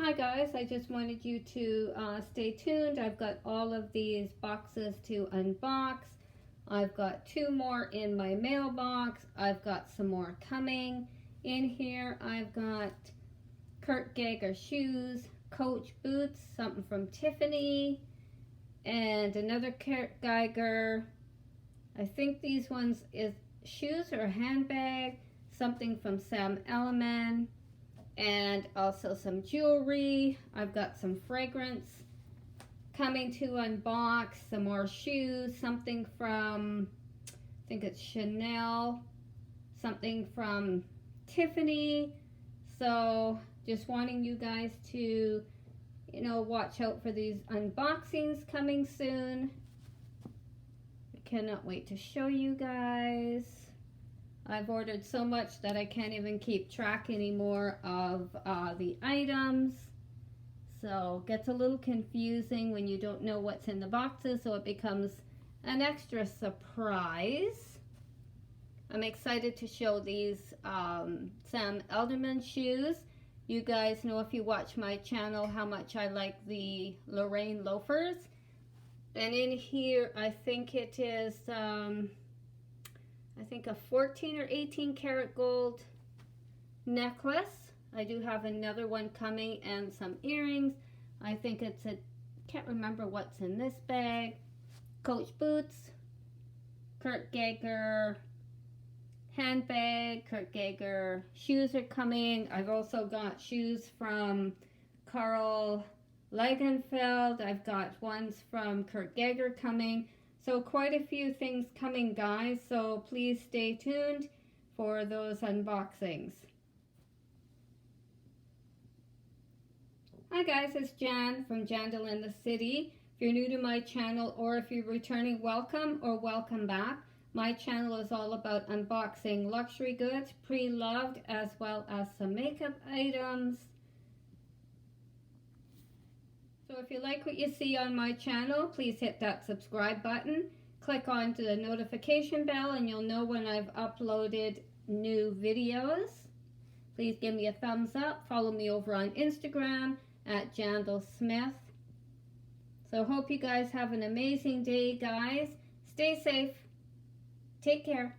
Hi guys, I just wanted you to stay tuned. I've got all of these boxes to unbox. I've got 2 more in my mailbox. I've got some more coming. In here I've got Kurt Geiger shoes, Coach boots, something from Tiffany, and another Kurt Geiger. I think these ones is shoes or a handbag, something from Sam Elliman. And also some jewelry. I've got some fragrance coming to unbox, some more shoes, something from, I think it's Chanel, something from Tiffany. So just wanting you guys to, watch out for these unboxings coming soon. I cannot wait to show you guys. I've ordered so much that I can't even keep track anymore of the items. So it gets a little confusing when you don't know what's in the boxes, so it becomes an extra surprise. I'm excited to show these Sam Elliman shoes. You guys know, if you watch my channel, how much I like the Lorraine loafers. And in here, I think it is a 14 or 18 karat gold necklace. I do have another one coming and some earrings. I think it's can't remember what's in this bag. Coach boots, Kurt Geiger handbag, Kurt Geiger shoes are coming. I've also got shoes from Karl Lagerfeld. I've got ones from Kurt Geiger coming. So quite a few things coming, guys, so please stay tuned for those unboxings. Hi guys, it's Jan from Jandle in the City. If you're new to my channel, or if you're returning, welcome or welcome back. My channel is all about unboxing luxury goods, pre-loved, as well as some makeup items. So if you like what you see on my channel, please hit that subscribe button. Click on to the notification bell and you'll know when I've uploaded new videos. Please give me a thumbs up. Follow me over on Instagram at Jandle Smith. So hope you guys have an amazing day, guys. Stay safe. Take care.